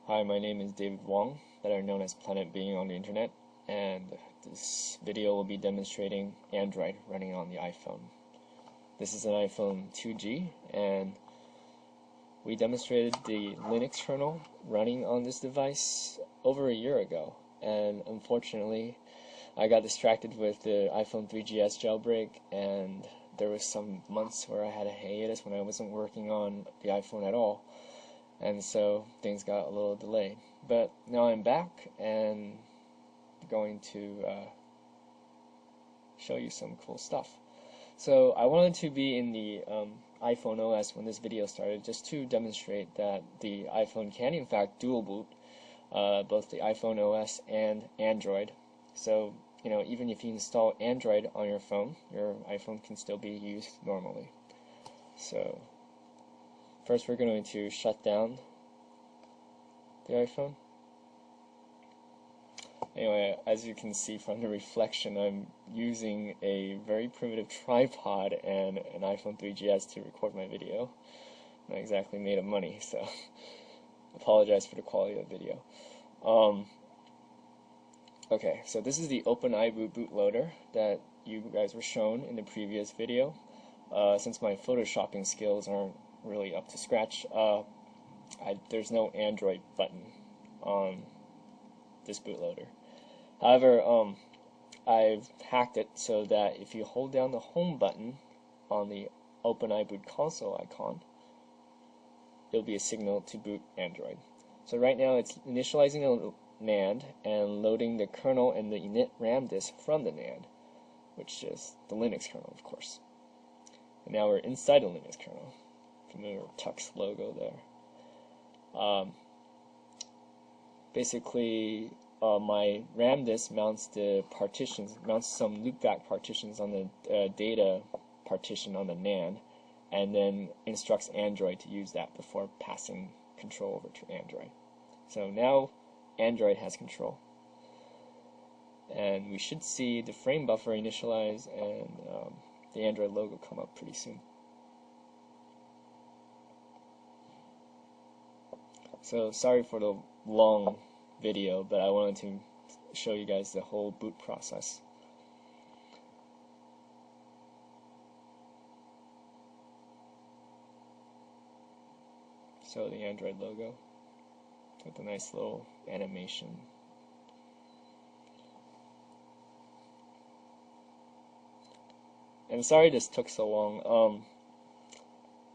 Hi, my name is David Wong, better known as Planet Being on the internet, and this video will be demonstrating Android running on the iPhone. This is an iPhone 2G, and we demonstrated the Linux kernel running on this device over a year ago, and unfortunately I got distracted with the iPhone 3GS jailbreak, and there was some months where I had a hiatus when I wasn't working on the iPhone at all. And so things got a little delayed. But now I'm back and going to show you some cool stuff. So I wanted to be in the iPhone OS when this video started, just to demonstrate that the iPhone can in fact dual boot both the iPhone OS and Android. So even if you install Android on your phone, your iPhone can still be used normally. So first we're going to shut down the iPhone. Anyway, as you can see from the reflection, I'm using a very primitive tripod and an iPhone 3GS to record my video. Not exactly made of money, so apologize for the quality of the video. Okay, so this is the OpenIBoot bootloader that you guys were shown in the previous video. Since my photoshopping skills aren't really up to scratch, there's no Android button on this bootloader. However, I've hacked it so that if you hold down the home button on the OpenIBoot console icon, it'll be a signal to boot Android. So right now it's initializing the NAND and loading the kernel and the init RAM disk from the NAND, which is the Linux kernel, of course. And now we're inside the Linux kernel. Familiar Tux logo there. Basically, my RAM disk mounts some loopback partitions on the data partition on the NAND, and then instructs Android to use that before passing control over to Android. So now Android has control, and we should see the frame buffer initialize and the Android logo come up pretty soon. So sorry for the long video, but I wanted to show you guys the whole boot process. So the Android logo with a nice little animation. And sorry this took so long.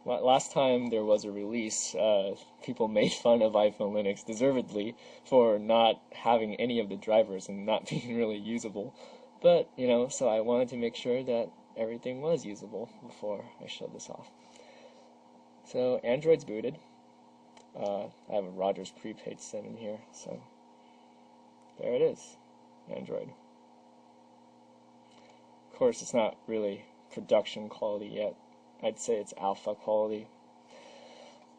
Last time there was a release, people made fun of iPhone Linux, deservedly, for not having any of the drivers and not being really usable. But, so I wanted to make sure that everything was usable before I showed this off. So Android's booted. I have a Rogers prepaid SIM in here, so there it is, Android. Of course, it's not really production quality yet. I'd say it's alpha quality,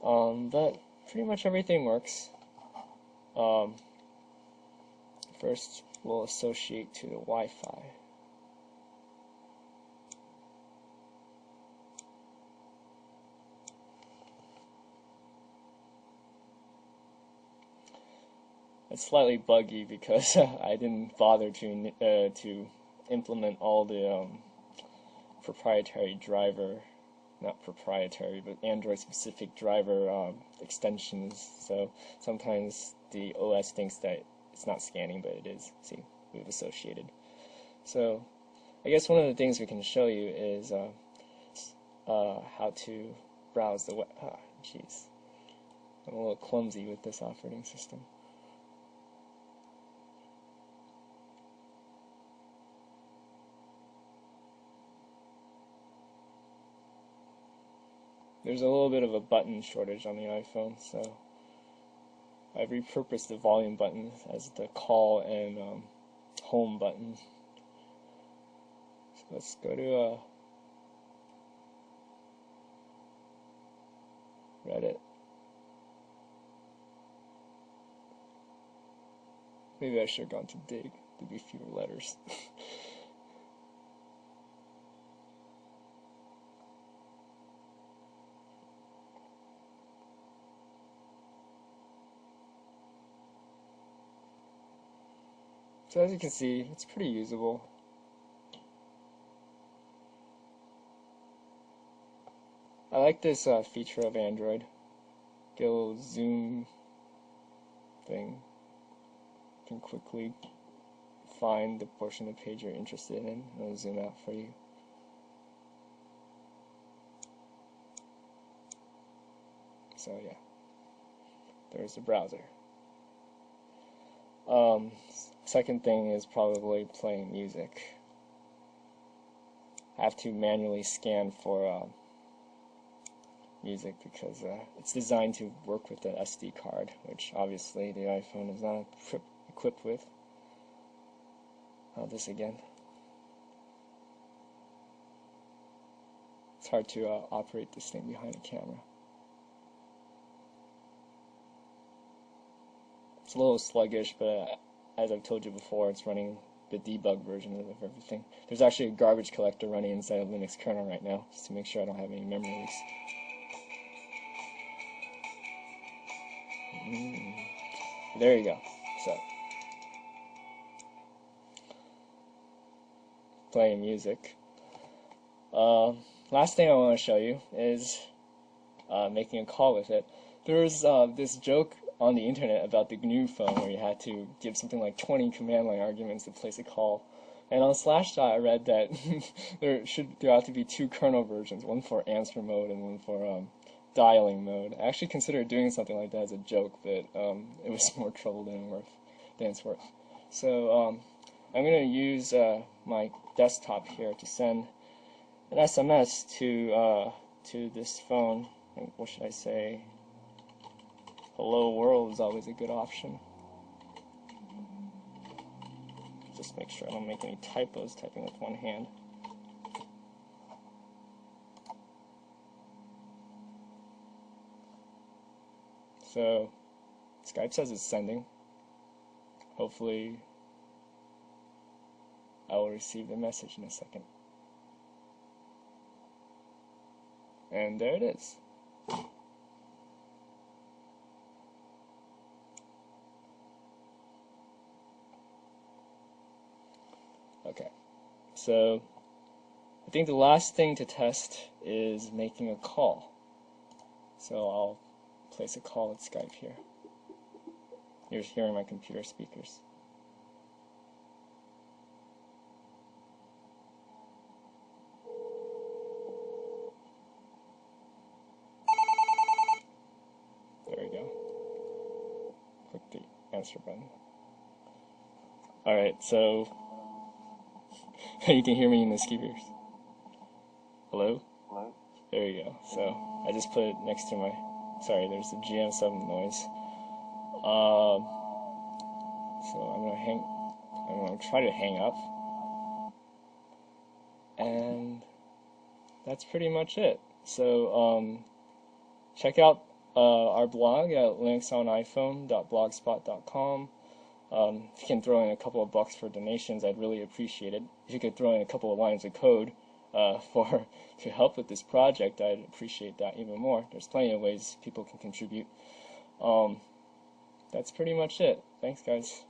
but pretty much everything works. First, we'll associate to the Wi-Fi. It's slightly buggy because I didn't bother to implement all the proprietary driver. Not proprietary, but Android-specific driver extensions. So sometimes the OS thinks that it's not scanning, but it is. See, we've associated. So I guess one of the things we can show you is how to browse the web. Jeez, I'm a little clumsy with this operating system. There's a little bit of a button shortage on the iPhone, so I've repurposed the volume button as the call and home buttons. So let's go to Reddit. Maybe I should have gone to Dig. There'd be fewer letters. So as you can see, it's pretty usable. I like this feature of Android. Get a little zoom thing. You can quickly find the portion of the page you're interested in, and it'll zoom out for you. So yeah, there's the browser. Second thing is probably playing music. I have to manually scan for music because it's designed to work with the SD card, which obviously the iPhone is not equipped with. This again. It's hard to operate this thing behind a camera. It's a little sluggish, but as I've told you before, it's running the debug version of everything. There's actually a garbage collector running inside of Linux kernel right now, just to make sure I don't have any memory leaks. There you go. So, playing music. Last thing I want to show you is making a call with it. There's this joke on the internet about the GNU phone where you had to give something like 20 command line arguments to place a call. And on Slashdot I read that there ought to be 2 kernel versions, one for answer mode and one for dialing mode. I actually considered doing something like that as a joke, but it was more trouble than it's worth. So I'm going to use my desktop here to send an SMS to this phone. What should I say? Hello world is always a good option. Just make sure I don't make any typos typing with one hand. So Skype says it's sending. Hopefully I will receive the message in a second. And there it is. Okay, so I think the last thing to test is making a call. So I'll place a call at Skype here. You're hearing my computer speakers. There we go. Click the answer button. Alright, so you can hear me in the speakers. Hello? Hello? There you go. So I just put it next to my, sorry, there's the GM7 noise. So I'm gonna try to hang up. And that's pretty much it. So check out our blog at linuxoniphone.blogspot.com. If you can throw in a couple of bucks for donations, I'd really appreciate it. If you could throw in a couple of lines of code to help with this project, I'd appreciate that even more. There's plenty of ways people can contribute. That's pretty much it. Thanks, guys.